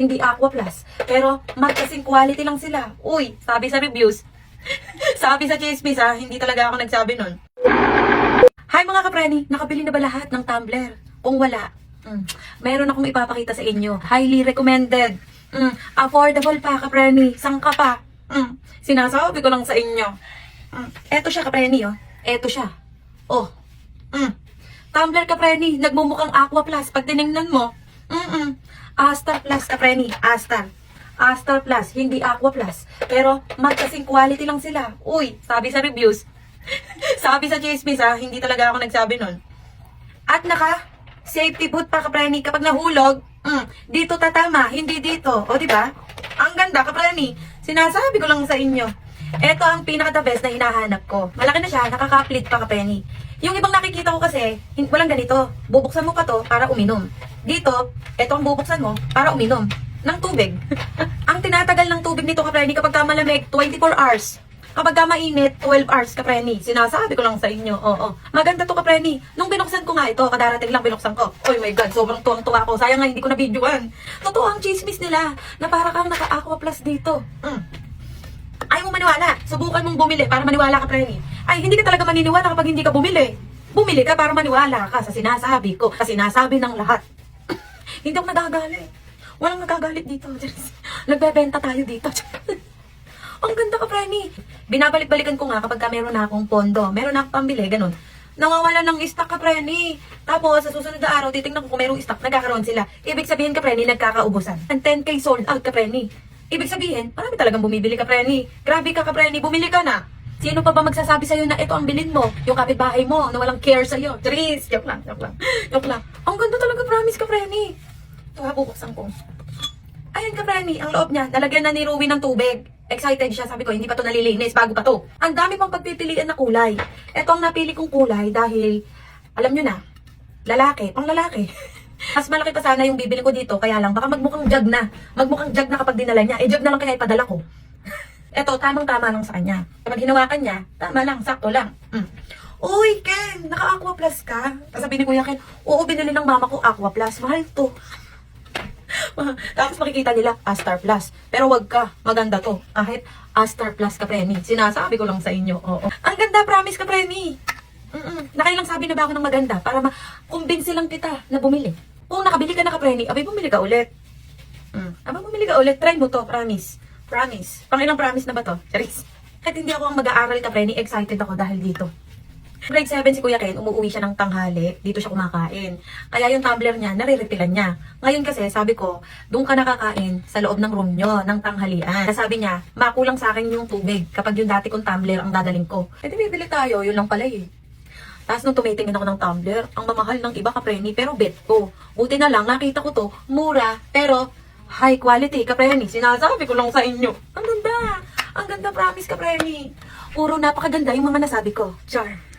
hindi Aqua Plus. Pero magkasing quality lang sila. Uy, sabi sa reviews, sabi sa chismis hindi talaga ako nagsabi nun. Hi mga kapreni, nakabili na ba lahat ng tumbler? Kung wala, meron akong ipapakita sa inyo. Highly recommended. Affordable pa kapreni, sangka pa. Sinasabi ko lang sa inyo. Eto siya kapreni Eto siya. Oh. Tumbler kapreni, nagmumukhang Aqua Plus pag tinignan mo. Astar Plus kapreni, Astar. Astar Plus, hindi Aqua Plus. Pero magkasing quality lang sila. Uy, sabi sa reviews, sabi sa chismis hindi talaga ako nagsabi nun. At naka safety boot pa kapreni, kapag nahulog, dito tatama, hindi dito. O diba? Ang ganda kapreni. Sinasabi ko lang sa inyo. Ito ang pinaka-the best na hinahanap ko. Malaki na siya, nakaka-split pa kapreni. Yung ibang nakikita ko kasi, walang ganito. Bubuksan mo pa to para uminom. Dito, ito ang bubuksan mo para uminom ng tubig. Ang tinatagal ng tubig nito kapreni kapag ka malamig, 24 hours. Kapag ka mainit, 12 hours kapreni. Sinasabi ko lang sa inyo. Oo. Maganda to kapreni. Nung binuksan ko nga ito, kadarating lang binuksan ko. Oh my God, sobrang tuwang-tuwa ko. Sayang nga hindi ko na videoan. Totoo ang chismis nila na para kang naka-Aqua Plus dito. Ayaw mo maniwala. Subukan mong bumili para maniwala ka, Preni. Ay, hindi ka talaga maniniwala kapag hindi ka bumili. Bumili ka para maniwala ka sa sinasabi ko, sa sinasabi ng lahat. Hindi ako nagagalit. Walang nagagalit dito. Nagbebenta tayo dito. Ang ganda ka, Preni. Binabalik-balikan ko nga kapag meron na akong pondo. Meron na akong pambili, ganun. Nawawala ng stock ka, Preni. Tapos, sa susunod na araw, titignan ko kung merong stock, nagkakaroon sila. Ibig sabihin ka, Preni, nagkakaubusan. Ang 10K sold out ka, Preni. Ibig sabihin, marami talagang bumibili ka, Preni. Grabe ka, Preni, bumili ka na. Sino pa ba magsasabi sa'yo na ito ang bilin mo? Yung kapitbahay mo na walang care sa'yo. Tris, joke lang. Ang ganda talaga, promise ka, Preni. Ito bubuksan ko. Ayan ka, Preni, ang loob niya, nalagyan na ni Ruby ng tubig. Excited siya, sabi ko, hindi pa to nalilinis, bago pa to. Ang dami pang pagpipilian na kulay. Ito ang napili kong kulay dahil, alam nyo na, lalaki, pang lalaki. Mas malaki pa sana yung bibili ko dito, kaya lang baka magmukhang jug na. Magmukhang jug na kapag dinala niya. Jug na lang kaya ipadala ko. Eto, tamang-tama lang sa kanya. Kapag hinawakan niya, tama lang, sakto lang. Uy, Ken, naka-Aqua Plus ka? Sabi ni Kuya Ken, oo, binili ng mama ko Aqua Plus. Mahal to. Tapos makikita nila, Astar Plus. Pero wag ka, maganda to. Kahit Astar Plus ka, Premi. Sinasabi ko lang sa inyo, oo. Ang ganda, promise ka, Premi. Nakailang sabi na ba ako ng maganda para ma-convince lang kita na bumili. Kung nakabili ka na ka-Preni, abay bumili ka ulit. Abay bumili ka ulit, try mo to, promise. Promise. Pangilang promise na ba to? Charis. Kahit hindi ako ang mag-aaral ka-Preni, excited ako dahil dito. Grade 7 si Kuya Ken, umuwi siya ng tanghali, dito siya kumakain. Kaya yung tumbler niya, nare-refilan niya. Ngayon kasi, sabi ko, doon ka nakakain sa loob ng room nyo, ng tanghalian. Sabi niya, makulang sa akin yung tubig kapag yung dati kong tumbler ang dadaling ko. Eh di bibili tayo, yun lang pala eh. Tapos nung tumitingin ako ng tumbler, ang mamahal ng iba ka-Preni, pero bet ko. Buti na lang, nakita ko to, mura, pero high quality ka-Preni. Sinasabi ko lang sa inyo. Ang ganda, promise ka-Preni. Puro napakaganda yung mga nasabi ko. Char.